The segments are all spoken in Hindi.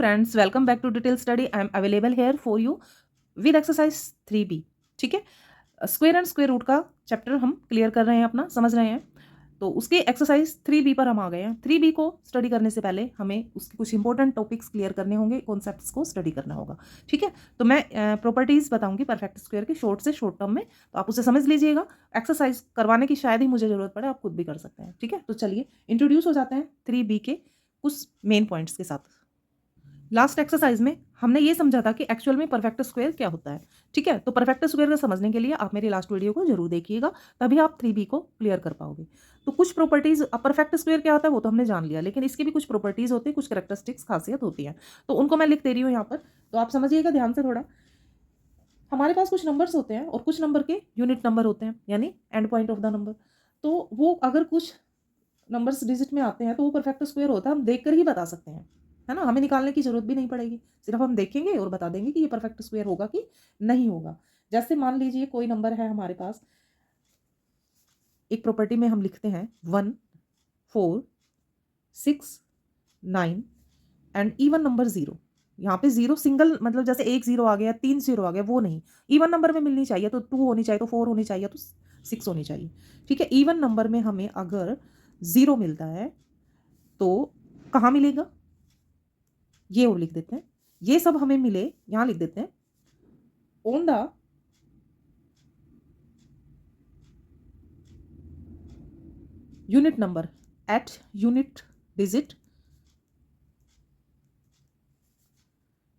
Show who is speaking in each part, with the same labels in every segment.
Speaker 1: Friends, welcome back to detail study. I am available here for you with exercise 3B। ठीक है, स्क्वायर एंड स्क्वायर रूट का चैप्टर हम क्लियर कर रहे हैं, अपना समझ रहे हैं। तो उसके एक्सरसाइज 3B पर हम आ गए हैं। 3B को स्टडी करने से पहले हमें उसके कुछ इंपॉर्टेंट टॉपिक्स क्लियर करने होंगे, कॉन्सेप्ट्स को स्टडी करना होगा। ठीक है, तो मैं प्रॉपर्टीज बताऊंगी परफेक्ट स्क्वायर की शॉर्ट से शॉर्ट टर्म में, तो आप उसे समझ लीजिएगा। एक्सरसाइज करवाने की शायद ही मुझे जरूरत पड़े, आप खुद भी कर सकते हैं। ठीक है, तो चलिए इंट्रोड्यूस हो जाते हैं 3B के कुछ मेन पॉइंट्स के साथ। लास्ट एक्सरसाइज में हमने ये समझा था कि एक्चुअल में परफेक्ट स्क्वायर क्या होता है। ठीक है, तो परफेक्ट स्क्वायर को समझने के लिए आप मेरी लास्ट वीडियो को जरूर देखिएगा, तभी आप 3B को क्लियर कर पाओगे। तो कुछ प्रॉपर्टीज, परफेक्ट स्क्वायर क्या होता है वो तो हमने जान लिया, लेकिन इसकी भी कुछ प्रॉपर्टीज होती है, कुछ कैरेक्टरिस्टिक्स, खासियत होती है। तो उनको मैं लिख दे रही हूँ यहाँ पर, तो आप समझिएगा ध्यान से थोड़ा। हमारे पास कुछ नंबर्स होते हैं और कुछ नंबर के यूनिट नंबर होते हैं, यानी and point of the number. तो वो अगर कुछ नंबर्स डिजिट में आते हैं तो वो परफेक्ट स्क्वायर होता है, हम देखकर ही बता सकते हैं, है ना। हमें निकालने की जरूरत भी नहीं पड़ेगी, सिर्फ हम देखेंगे और बता देंगे कि ये परफेक्ट स्क्वायर होगा कि नहीं होगा। जैसे मान लीजिए कोई नंबर है हमारे पास, एक प्रॉपर्टी में हम लिखते हैं 1 4 6 9 एंड इवन नंबर 0। यहाँ पे 0 सिंगल, मतलब जैसे 1 0 आ गया, 3 0 आ गया, वो नहीं। इवन नंबर में मिलनी चाहिए, तो 2 होनी चाहिए, तो 4 होनी चाहिए, तो 6 होनी चाहिए। ठीक है, इवन नंबर में हमें अगर 0 मिलता है तो कहाँ मिलेगा, ये और लिख देते हैं। ये सब हमें मिले, यहां लिख देते हैं on the unit number at unit digit,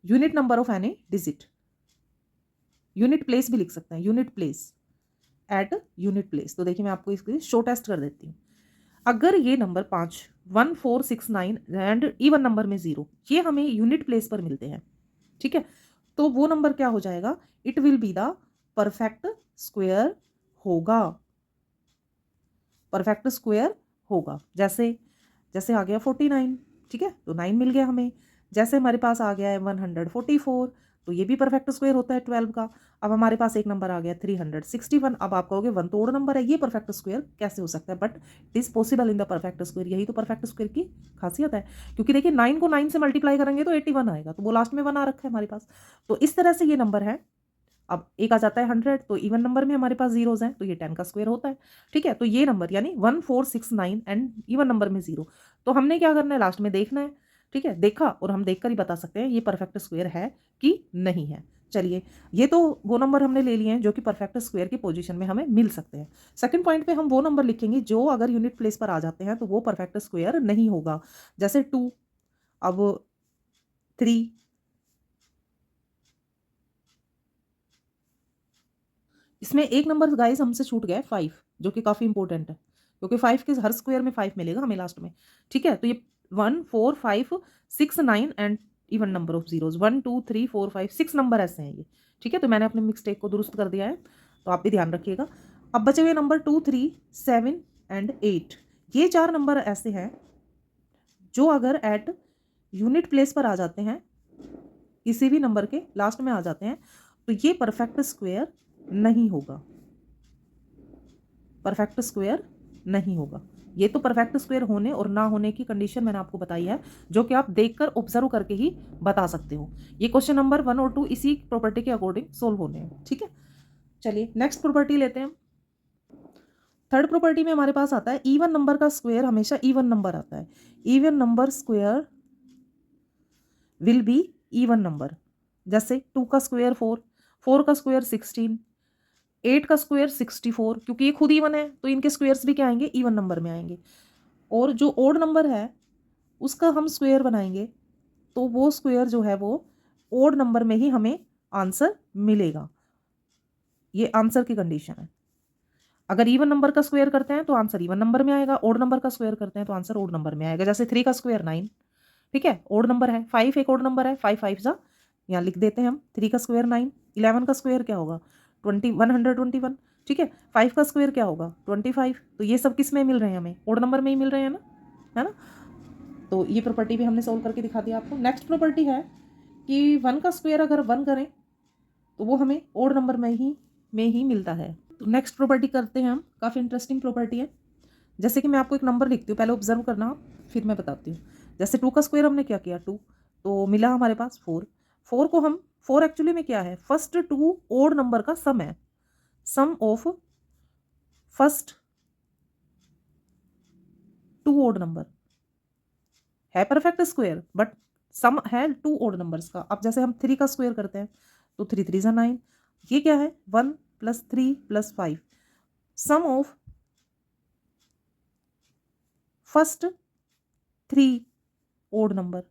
Speaker 1: unit number of any digit. Unit place भी लिख सकते हैं, unit place at unit place. तो देखिए मैं आपको इसके शो टेस्ट कर देती हूँ। अगर ये नंबर 5 1 4 6 9 एंड इवन नंबर में 0, ये हमें यूनिट प्लेस पर मिलते हैं। ठीक है, तो वो नंबर क्या हो जाएगा, it will be the perfect square होगा, परफेक्ट स्क्वायर होगा। जैसे जैसे आ गया 49, ठीक है, तो 9 मिल गया हमें। जैसे हमारे पास आ गया है 144, तो ये भी परफेक्ट स्क्वायर होता है 12 का। अब हमारे पास एक नंबर आ गया 361। अब आप कहोगे 1 तोड़ नंबर है, ये परफेक्ट स्क्वायर कैसे हो सकता है, but it is possible in the perfect square. यही तो परफेक्ट स्क्वायर की खासियत है, क्योंकि देखिए 9 को 9 से मल्टीप्लाई करेंगे तो 81 आएगा, तो वो लास्ट में 1 आ रखा है हमारे पास। तो इस तरह से ये नंबर है। अब एक आ जाता है 100, तो इवन नंबर में हमारे पास जीरोज हैं, तो ये 10 का स्क्वायर होता है। ठीक है, तो ये नंबर यानी 1 4 6 9 एंड इवन नंबर में 0। तो हमने क्या करना है, लास्ट में देखना है। ठीक है, देखा और हम देखकर ही बता सकते हैं ये परफेक्ट स्क्वायर है कि नहीं है। चलिए, ये तो वो नंबर हमने ले लिए हैं जो कि परफेक्ट स्क्वायर की पोजीशन में हमें मिल सकते हैं। सेकंड पॉइंट पे हम वो नंबर लिखेंगे जो अगर यूनिट प्लेस पर आ जाते हैं तो वो परफेक्ट स्क्वायर नहीं होगा। जैसे 2, अब 3, इसमें एक नंबर गाइस हमसे छूट गया है 5, जो कि काफ़ी इंपॉर्टेंट है, क्योंकि 5 के हर स्क्वायर में 5 मिलेगा हमें लास्ट में। ठीक है, तो ये 1 4 5 6 9 and even number of zeros 1 2 3 4 5 6 number ऐसे हैं ये। ठीक है, तो मैंने अपने मिस्टेक को दुरुस्त कर दिया है, तो आप भी ध्यान रखिएगा। अब बचे हुए नंबर 2 3 7 एंड 8, ये 4 नंबर ऐसे हैं जो अगर एट यूनिट प्लेस पर आ जाते हैं, किसी भी नंबर के लास्ट में आ जाते हैं, तो ये परफेक्ट स्क्वायर नहीं होगा, परफेक्ट स्क्वायर नहीं होगा। ये तो परफेक्ट स्क्वायर होने और ना होने की कंडीशन मैंने आपको बताई है, जो कि आप देखकर ऑब्जर्व करके ही बता सकते हो। ये क्वेश्चन नंबर 1 और 2 इसी प्रॉपर्टी के अकॉर्डिंग सोल्व होने हैं। ठीक है, चलिए नेक्स्ट प्रॉपर्टी लेते हैं। थर्ड प्रॉपर्टी में हमारे पास आता है इवन नंबर का स्क्वायर हमेशा इवन नंबर आता है। Even number square will be even number. जैसे 2 का स्क्वायर 4, 4 का स्क्वायर 16, 8 का स्क्वायर 64, क्योंकि ये खुद इवन है तो इनके स्क्वायर्स भी क्या आएंगे, इवन नंबर में आएंगे। और जो ओड नंबर है उसका हम स्क्वायर बनाएंगे तो वो स्क्वायर जो है वो ओड नंबर में ही हमें आंसर मिलेगा। ये आंसर की कंडीशन है। अगर इवन नंबर का स्क्वायर करते हैं तो आंसर इवन नंबर में आएगा, ओड नंबर का स्क्वायर करते हैं तो आंसर ओड नंबर में आएगा। जैसे 3 का स्क्वायर 9, ठीक है, ओड नंबर है। 5 एक ओड नंबर है, 5 5 जा, यहाँ लिख देते हैं हम 3 का स्क्वायर 9। 11 का स्क्वायर क्या होगा, 121। ठीक है, 5 का स्क्वायर क्या होगा, 25। तो ये सब किस में मिल रहे हैं, हमें ओड नंबर में ही मिल रहे हैं ना, है ना। तो ये प्रॉपर्टी भी हमने सोल्व करके दिखा दिया आपको। नेक्स्ट प्रॉपर्टी है कि 1 का स्क्वायर अगर 1 करें तो वो हमें ओड नंबर में ही मिलता है। तो नेक्स्ट प्रॉपर्टी करते हैं हम, काफ़ी इंटरेस्टिंग प्रॉपर्टी है। जैसे कि मैं आपको एक नंबर लिखती हूँ, पहले ऑब्जर्व करना आप, फिर मैं बताती हूँ। जैसे 2 का स्क्वायर हमने क्या किया, 2, तो मिला हमारे पास 4। 4 को हम 4 एक्चुअली में क्या है, फर्स्ट 2 ओड नंबर का सम है, सम ऑफ फर्स्ट 2 ओड नंबर है परफेक्ट स्क्वायर, बट सम है 2 ओड नंबर्स का। अब जैसे हम 3 का स्क्वायर करते हैं तो 3 3 जा 9, ये क्या है 1 + 3 + 5, sum of first 3 odd number.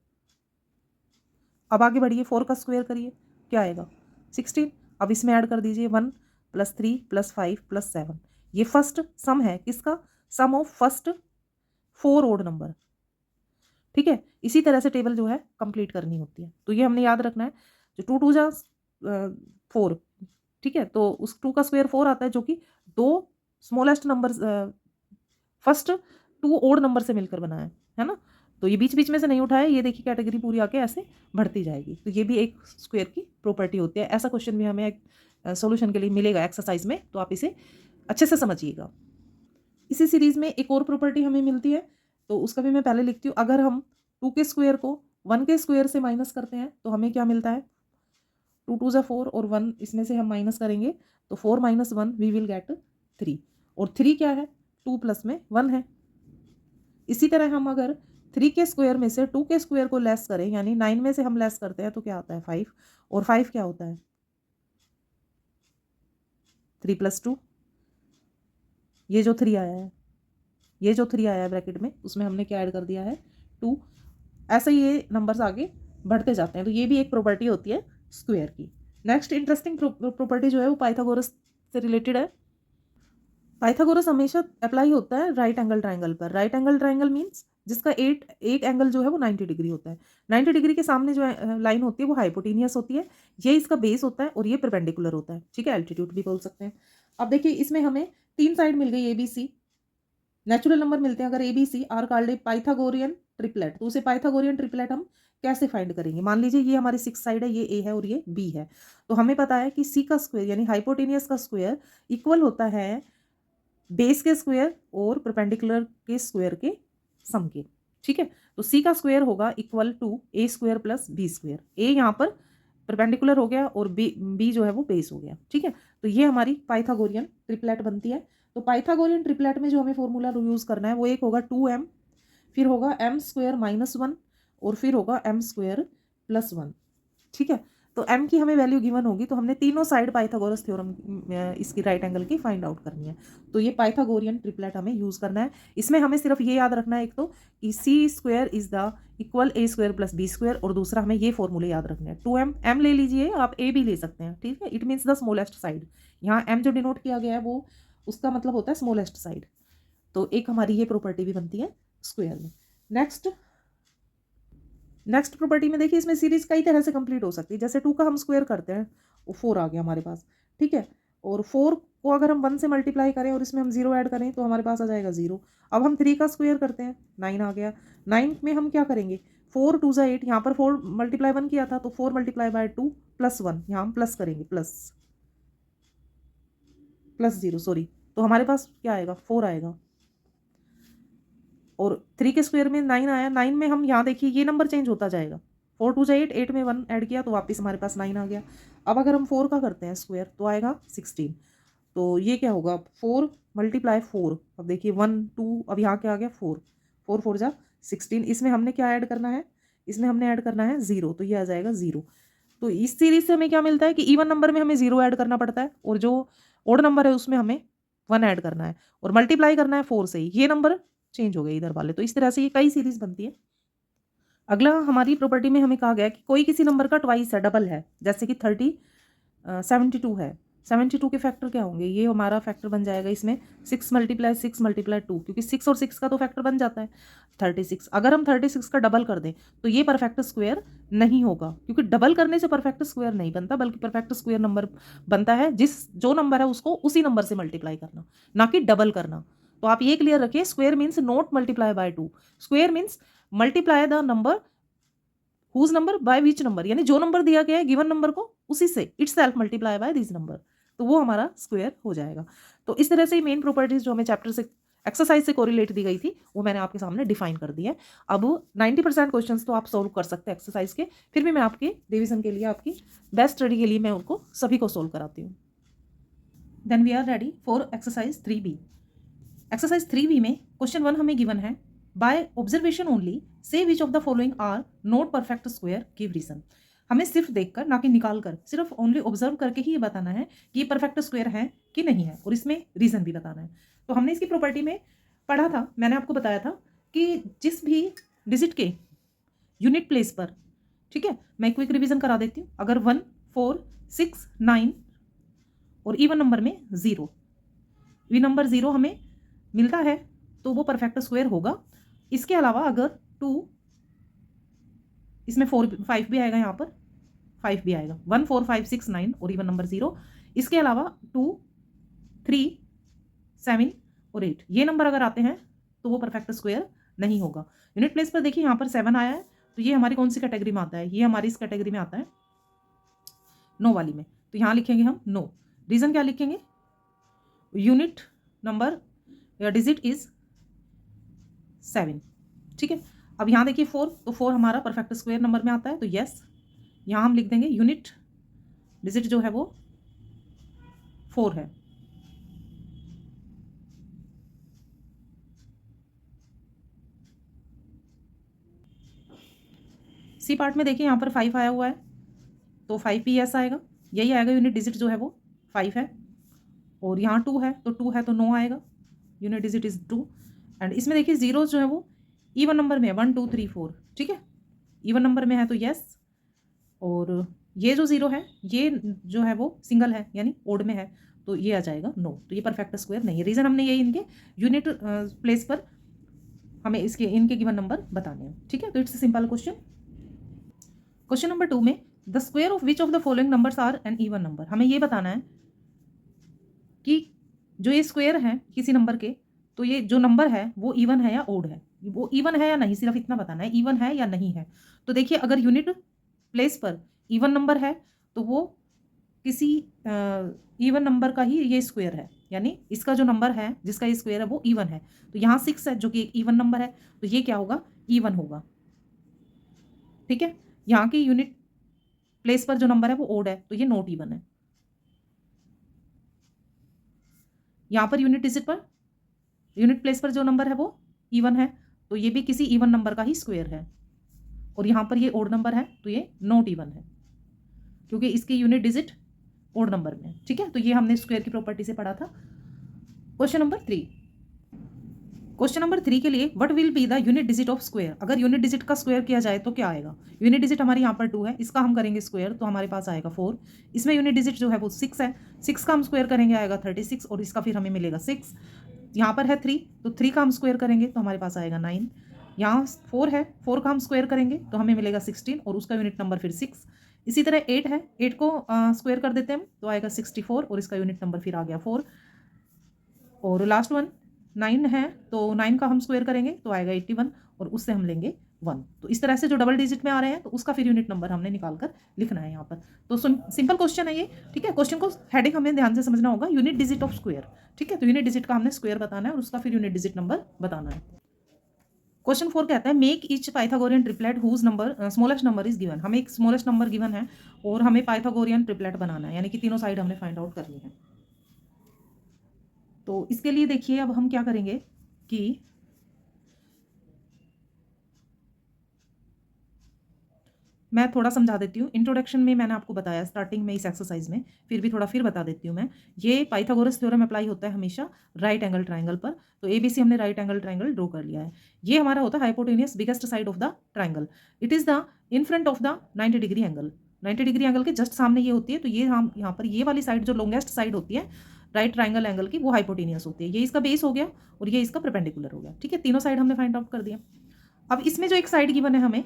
Speaker 1: अब आगे बढ़िए, 4 का स्क्वायर करिए, क्या आएगा 16। अब इसमें ऐड कर दीजिए 1 + 3 + 5 + 7, ये फर्स्ट सम है किसका, सम ऑफ फर्स्ट 4 ओड नंबर। ठीक है, इसी तरह से टेबल जो है कंप्लीट करनी होती है। तो ये हमने याद रखना है, जो 2 2 जा 4, ठीक है, तो उस 2 का स्क्वायर 4 आता है, जो कि 2 smallest number first 2 odd number से मिलकर बना है ना। तो ये बीच बीच में से नहीं उठाया, ये देखिए कैटेगरी पूरी आके ऐसे बढ़ती जाएगी। तो ये भी एक स्क्वायर की प्रॉपर्टी होती है। ऐसा क्वेश्चन भी हमें सॉल्यूशन के लिए मिलेगा एक्सरसाइज में, तो आप इसे अच्छे से समझिएगा। इसी सीरीज में एक और प्रॉपर्टी हमें मिलती है, तो उसका भी मैं पहले लिखती हूँ। अगर हम 2 के स्क्वायर को 1 के स्क्वायर से माइनस करते हैं तो हमें क्या मिलता है, 2 2 जा 4 और 1 इसमें से हम माइनस करेंगे तो 4 - 1 वी विल गेट 3, और 3 क्या है 2 प्लस में 1 है। इसी तरह हम अगर 3 के स्क्वायर में से 2 के स्क्वायर को लेस करें, यानी 9 में से हम लेस करते हैं तो क्या आता है 5, और 5 क्या होता है 3 + 2, ये जो 3 आया है, ये जो 3 आया है ब्रैकेट में, उसमें हमने क्या ऐड कर दिया है 2। ऐसे ही ये नंबर्स आगे बढ़ते जाते हैं। तो ये भी एक प्रॉपर्टी होती है स्क्वायर की। नेक्स्ट इंटरेस्टिंग प्रॉपर्टी जो है वो पाइथागोरस से रिलेटेड है। पाइथागोरस हमेशा अप्लाई होता है राइट एंगल ट्राइंगल पर। राइट एंगल ट्राइंगल मीन्स जिसका एक एंगल जो है वो 90 डिग्री होता है। 90 डिग्री के सामने जो लाइन होती है वो हाइपोटेनियस होती है, ये इसका बेस होता है और ये परपेंडिकुलर होता है। ठीक है, एल्टीट्यूड भी बोल सकते हैं। अब देखिए इसमें हमें 3 साइड मिल गई, ABC नेचुरल नंबर मिलते हैं। अगर ABC are called a Pythagorean triplet, तो उसे पाइथागोरियन ट्रिपलेट हम कैसे फाइंड करेंगे। मान लीजिए ये हमारी 6 साइड है, ये A है और ये B है, तो हमें पता है कि C का स्क्वायर यानी हाइपोटेनियस का स्क्वायर इक्वल होता है बेस के स्क्वायर और परपेंडिकुलर के स्क्वायर के सम के। ठीक है, तो C का स्क्वायर होगा equal to A square plus B square. A यहाँ पर परपेंडिकुलर हो गया और B जो है वो बेस हो गया। ठीक है, तो ये हमारी पाइथागोरियन ट्रिपलेट बनती है। तो पाइथागोरियन ट्रिपलेट में जो हमें फॉर्मूला यूज़ करना है वो एक होगा 2m, फिर होगा m² - 1 और फिर होगा m² + 1। ठीक है, तो m की हमें वैल्यू गिवन होगी, तो हमने तीनों साइड पाइथागोरस थ्योरम इसकी राइट एंगल की फाइंड आउट करनी है। तो ये पाइथागोरियन ट्रिपलेट हमें यूज़ करना है। इसमें हमें सिर्फ ये याद रखना है, एक तो कि C² is the equal A² + B², और दूसरा हमें ये फॉर्मूले याद रखने हैं। 2m m ले लीजिए, आप A भी ले सकते हैं। ठीक है, it means the smallest side. यहाँ m जो डिनोट किया गया है वो उसका मतलब होता है स्मॉलेस्ट साइड। तो एक हमारी ये प्रॉपर्टी भी बनती है स्क्वायर में। नेक्स्ट प्रॉपर्टी में देखिए, इसमें सीरीज कई तरह से कंप्लीट हो सकती है। जैसे 2 का हम स्क्वायर करते हैं वो 4 आ गया हमारे पास। ठीक है, और 4 को अगर हम 1 से मल्टीप्लाई करें और इसमें हम 0 ऐड करें तो हमारे पास आ जाएगा 0। अब हम 3 का स्क्वायर करते हैं, 9 आ गया। 9 में हम क्या करेंगे, 4 2 जा 8, यहाँ पर 4 × 1 किया था तो 4 × 2 + 1, यहाँ हम प्लस करेंगे, प्लस 0 सॉरी, तो हमारे पास क्या आएगा 4 आएगा। और 3 के स्क्वायर में 9 आया, 9 में हम यहाँ देखिए ये नंबर चेंज होता जाएगा। 4 2 जा 8, 8 में 1 ऐड किया तो वापस हमारे पास 9 आ गया। अब अगर हम 4 का करते हैं स्क्वायर तो आएगा 16। तो ये क्या होगा 4 × 4, अब देखिए 1 2, अब यहाँ क्या आ गया 4, 4 4 जा 16। इसमें हमने क्या ऐड करना है, इसमें हमने ऐड करना है 0, तो ये आ जाएगा 0। तो इस सीरीज से हमें क्या मिलता है कि इवन नंबर में हमें 0 ऐड करना पड़ता है, और जो ओड नंबर है उसमें हमें 1 ऐड करना है, और मल्टीप्लाई करना है 4 से ही। ये नंबर चेंज हो गए इधर वाले। तो इस तरह से ये कई सीरीज बनती है। अगला हमारी प्रॉपर्टी में हमें कहा गया कि कोई किसी नंबर का ट्वाइस है, डबल है, जैसे कि 72 है। 72 के फैक्टर क्या होंगे, ये हमारा फैक्टर बन जाएगा इसमें 6 × 6 × 2, क्योंकि 6 और 6 का तो फैक्टर बन जाता है 36। अगर हम 36 का डबल कर दें तो ये परफेक्ट स्क्वायर नहीं होगा, क्योंकि डबल करने से परफेक्ट स्क्वायर नहीं बनता, बल्कि परफेक्ट स्क्वायर नंबर बनता है जो नंबर है उसको उसी नंबर से मल्टीप्लाई करना, ना कि डबल करना। तो आप ये क्लियर रखिए, square means not multiply by 2, square means multiply the number whose number by which number, यानी जो नंबर दिया गया है गिवन नंबर को उसी से itself multiply by this number, तो वो हमारा स्क्वायर हो जाएगा। तो इस तरह से मेन प्रॉपर्टीज जो हमें चैप्टर से एक्सरसाइज से कोरिलेट दी गई थी, वो मैंने आपके सामने डिफाइन कर दी है। अब 90% क्वेश्चंस तो आप सॉल्व कर सकते हैं एक्सरसाइज के, फिर भी मैं आपके रिवीजन के लिए, आपकी बेस्ट स्टडी के लिए मैं उनको सभी को सोल्व कराती हूँ। Then we are ready for exercise 3B। Exercise 3B में क्वेश्चन 1 हमें गिवन है, बाय ऑब्जर्वेशन ओनली से which of the following are not perfect square, give reason. हमें सिर्फ देखकर, ना कि निकाल कर, सिर्फ ओनली ऑब्जर्व करके ही ये बताना है कि ये परफेक्ट स्क्वायर है कि नहीं है, और इसमें रीजन भी बताना है। तो हमने इसकी प्रॉपर्टी में पढ़ा था, मैंने आपको बताया था कि जिस भी डिजिट के यूनिट प्लेस पर, ठीक है, मैं क्विक रिवीजन करा देती हूँ। अगर 1, 4, 6, 9 और इवन नंबर में 0, इवन नंबर 0 हमें मिलता है तो वो परफेक्ट स्क्वायर होगा। इसके अलावा अगर 2, इसमें 4, 5 भी आएगा, यहाँ पर 5 भी आएगा, 1, 4, 5, 6, 9 और इवन नंबर 0। इसके अलावा 2, 3, 7 और 8, ये नंबर अगर आते हैं तो वो परफेक्ट स्क्वायर नहीं होगा। यूनिट प्लेस पर देखिए, यहाँ पर 7 आया है, तो ये हमारी कौन सी कैटेगरी में आता है, ये हमारी इस कैटेगरी में आता है, नो वाली में। तो यहाँ लिखेंगे हम नो। रीजन क्या लिखेंगे, यूनिट नंबर या डिजिट इज 7, ठीक है। अब यहाँ देखिए 4, तो 4 हमारा परफेक्ट स्क्वायर नंबर में आता है, तो यस, यहाँ हम लिख देंगे यूनिट डिजिट जो है वो 4 है। सी पार्ट में देखिए, यहाँ पर 5 आया हुआ है, तो 5 भी यस आएगा, यही आएगा, यूनिट डिजिट जो है वो 5 है। और यहाँ 2 है, तो 2 है तो नो आएगा, यूनिट डिजिट इज 2। एंड इसमें देखिए 0 जो है वो इवन नंबर में है, 1, 2, 3, 4, ठीक है, इवन नंबर में है तो यस। और ये जो 0 है, ये जो है वो सिंगल है, यानी ओड में है, तो ये आ जाएगा नो। तो ये परफेक्ट स्क्वायर नहीं है। रीजन हमने यही, इनके यूनिट प्लेस पर हमें इसके इनके गिवन नंबर बताने हैं, ठीक है। तो it's simple question. Question number 2 में the square of which of the following numbers are an even number. हमें ये बताना है कि जो ये स्क्वायर है किसी नंबर के, तो ये जो नंबर है वो इवन है या ओड है, वो इवन है या नहीं, सिर्फ इतना बताना है, इवन है या नहीं है। तो देखिए, अगर यूनिट प्लेस पर इवन नंबर है तो वो किसी इवन नंबर का ही ये स्क्वायर है, यानी इसका जो नंबर है जिसका ये स्क्वायर है वो इवन है। तो यहाँ 6 है जो कि एक इवन नंबर है, तो ये क्या होगा, इवन होगा, ठीक है। यहाँ की यूनिट प्लेस पर जो नंबर है वो ओड है, तो ये नॉट इवन है। यहाँ पर यूनिट डिजिट पर, यूनिट प्लेस पर जो नंबर है वो इवन है, तो ये भी किसी इवन नंबर का ही स्क्वायर है। और यहाँ पर ये ओड नंबर है, तो ये नॉट इवन है, क्योंकि इसकी यूनिट डिजिट ओड नंबर में है, ठीक है। तो ये हमने स्क्वायर की प्रॉपर्टी से पढ़ा था। क्वेश्चन नंबर 3, क्वेश्चन नंबर 3 के लिए what will be the unit digit of square. अगर यूनिट डिजिट का स्क्वायर किया जाए तो क्या आएगा। यूनिट डिजिट हमारी यहाँ पर 2 है, इसका हम करेंगे स्क्वायर तो हमारे पास आएगा 4। इसमें यूनिट डिजिट जो है वो 6 है, 6 का हम स्क्वायर करेंगे आएगा 36, और इसका फिर हमें मिलेगा 6। यहाँ पर है 3, तो 3 का हम स्क्वायर करेंगे तो हमारे पास आएगा 9। यहाँ 4 है, 4 का हम स्क्वायर करेंगे तो हमें मिलेगा 16, और उसका यूनिट नंबर फिर 6। इसी तरह 8 है, 8 को स्क्वायर कर देते हैं तो आएगा 64, और इसका यूनिट नंबर फिर आ गया 4। और लास्ट वन 9 है, तो 9 का हम स्क्वायर करेंगे तो आएगा 81, और उससे हम लेंगे 1। तो इस तरह से जो डबल डिजिट में आ रहे हैं तो उसका फिर यूनिट नंबर हमने निकाल कर लिखना है यहाँ पर। तो सिंपल क्वेश्चन है ये, ठीक है। क्वेश्चन को हेडिंग हमें ध्यान से समझना होगा, यूनिट डिजिट ऑफ स्क्वायर, ठीक है। तो यूनिट डिजिट का हमने स्क्वायर बताना है और उसका फिर यूनिट डिजिट नंबर बताना है। क्वेश्चन 4 कहता है make each Pythagorean triplet whose number smallest number is given. हमें एक स्मॉलेस्ट नंबर गिवन है और हमें पाइथागोरियन ट्रिपलेट बनाना है, यानी कि तीनों साइड हमने फाइंड आउट करनी है। तो इसके लिए देखिए, अब हम क्या करेंगे कि मैं थोड़ा समझा देती हूँ। इंट्रोडक्शन में मैंने आपको बताया स्टार्टिंग में इस एक्सरसाइज में, फिर भी थोड़ा फिर बता देती हूँ मैं। ये पाइथागोरस थ्योरम अप्लाई होता है हमेशा राइट एंगल ट्राइंगल पर। तो एबीसी हमने राइट एंगल ट्राइंगल ड्रॉ कर लिया है। ये हमारा होता है hypotenuse biggest side of the triangle. It is the in front of the 90 degree angle. 90 degree angle के जस्ट सामने ये होती है। तो ये हम यहाँ पर ये वाली साइड जो लॉन्गेस्ट साइड होती है राइट ट्राइंगल एंगल की, वो हाइपोटेनियस होती है। ये इसका बेस हो गया और ये इसका परपेंडिकुलर हो गया, ठीक है। तीनों साइड हमने फाइंड आउट कर दिया। अब इसमें जो एक साइड गिवन है हमें,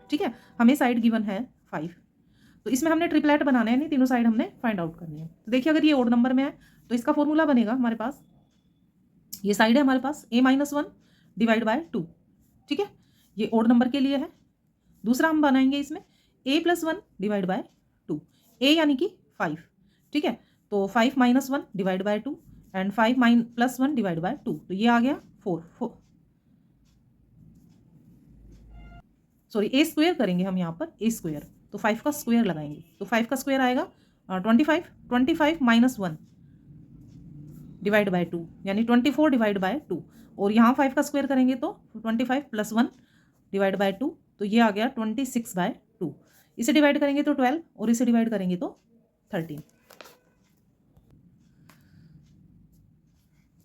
Speaker 1: ठीक है, हमें साइड गिवन है 5। तो इसमें हमने ट्रिपलेट बनाना है, नहीं तीनों साइड हमने फाइंड आउट करनी है। तो देखिए, अगर ये ओड नंबर में है तो इसका फॉर्मूला बनेगा हमारे पास, ये साइड है हमारे पास a-1 डिवाइड बाय 2, ठीक है। ये ओड नंबर के लिए है। दूसरा हम बनाएंगे इसमें a+1 डिवाइड बाय 2, a यानी कि 5, ठीक है। तो 5 - 1 divide by 2, and 5 mine plus 1 divide by 2, तो ये आ गया 4, सॉरी ए स्क्वायर करेंगे हम यहाँ पर, ए स्क्वायर, तो 5 का स्क्वायर लगाएंगे, तो 5 का स्क्वायर आएगा 25 माइनस 1 डिवाइड बाय 2 यानी 24 डिवाइड बाय 2, और यहाँ 5 का स्क्वायर करेंगे तो 25 प्लस 1 डिवाइड बाय 2, तो ये आ गया 26 बाय 2। इसे डिवाइड करेंगे तो 12 और इसे डिवाइड करेंगे तो 13।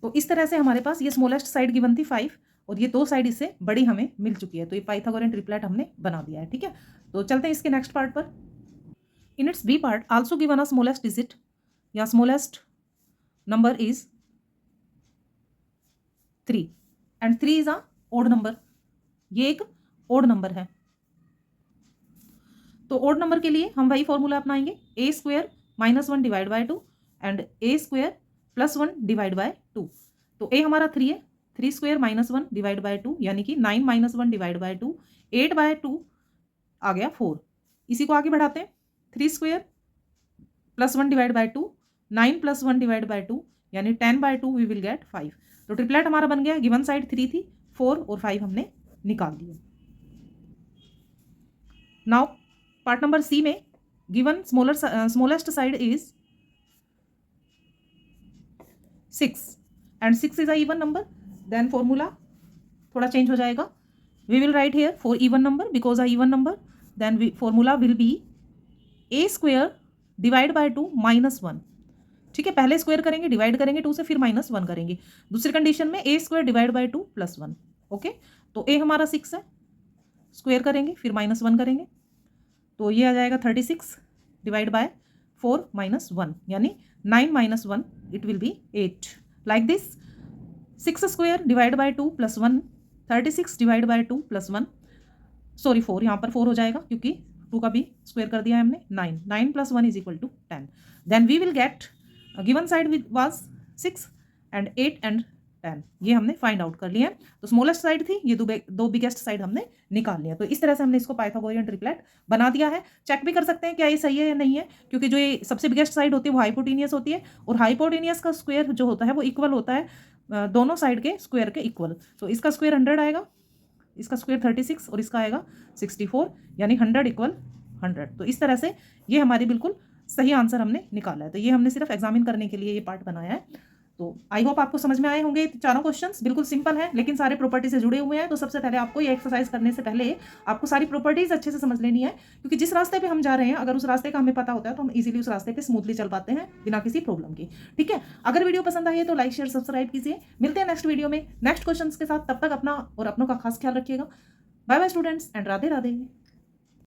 Speaker 1: तो इस तरह से हमारे पास ये स्मॉलेस्ट साइड गिवन थी 5 और ये 2 साइड इससे बड़ी हमें मिल चुकी है, तो ये पाइथागोरियन ट्रिपलेट हमने बना दिया है। ठीक है, तो चलते हैं इसके नेक्स्ट पार्ट पर। In its B part also given a smallest digit या smallest number is 3 and 3 is a odd number, ये एक ओड नंबर है। तो ओड नंबर के लिए हम वही फॉर्मूला अपनाएंगे, A square minus 1 divide by 2 and A square plus 1 divide by 2। तो ए हमारा 3 है, 3 स्क्वायर माइनस 1 डिवाइड बाय 2 यानी कि 9 माइनस 1 डिवाइड बाय 2, 8 बाय 2 आ गया 4। इसी को आगे बढ़ाते हैं, 3 square plus 1 divide by 2, 9 plus 1 divide by 2 यानी 10 बाय 2 वी विल गेट 5। तो ट्रिपलेट हमारा बन गया, गिवन साइड 3 थी, 4 और 5 हमने निकाल दिए। नाउ पार्ट नंबर सी में given smallest side is 6 and 6 is a even number, then formula थोड़ा चेंज हो जाएगा। We will write here for even number because a even number, then formula will be A square divide by 2 minus 1। ठीक है, पहले स्क्वायर करेंगे, डिवाइड करेंगे 2 से, फिर माइनस 1 करेंगे। दूसरी कंडीशन में A square divide by 2 plus 1। Okay, तो ए हमारा 6 है, स्क्वायर करेंगे फिर माइनस 1 करेंगे, तो ये आ जाएगा 36 डिवाइड बाय 4 माइनस 1 यानी 9 minus 1 it will be 8। Like this 6 square divide by 2 plus 1, 36 divide by 2 plus 1, sorry 4, यहाँ पर 4 हो जाएगा क्योंकि 2 का भी स्क्वायर कर दिया है हमने, 9 plus 1 is equal to 10। Then we will get given side was 6 and 8 and 10, ये हमने फाइंड आउट कर लिया है। तो स्मॉलेस्ट साइड थी, ये दो बिगेस्ट साइड हमने निकाल लिया। तो इस तरह से हमने इसको पाइथागोरियन ट्रिपलेट बना दिया है। चेक भी कर सकते हैं क्या ये सही है या नहीं है, क्योंकि जो ये सबसे बिगेस्ट साइड होती है वो हाइपोटेनियस होती है और हाइपोटेनियस का स्क्वायर जो होता है वो इक्वल होता है दोनों साइड के स्क्वायर के इक्वल। तो इसका स्क्वायर 100 आएगा, इसका स्क्वायर 36 और इसका आएगा 64 यानी 100 इक्वल 100। तो इस तरह से ये हमारी बिल्कुल सही आंसर हमने निकाला है। तो ये हमने सिर्फ एग्जामिन करने के लिए ये पार्ट बनाया है। तो आई होप आपको समझ में आए होंगे। चारों क्वेश्चंस बिल्कुल सिंपल है लेकिन सारे प्रॉपर्टी से जुड़े हुए हैं। तो सबसे पहले आपको ये एक्सरसाइज करने से पहले आपको सारी प्रॉपर्टीज अच्छे से समझ लेनी है, क्योंकि जिस रास्ते पे हम जा रहे हैं अगर उस रास्ते का हमें पता होता है तो हम इजीली उस रास्ते पे स्मूथली चल पाते हैं बिना किसी प्रॉब्लम के। ठीक है, अगर वीडियो पसंद आई है तो लाइक शेयर सब्सक्राइब कीजिए। मिलते हैं नेक्स्ट वीडियो में नेक्स्ट क्वेश्चन के साथ, तब तक अपना और अपनों का खास ख्याल रखिएगा। Bye bye students and Radhe Radhe.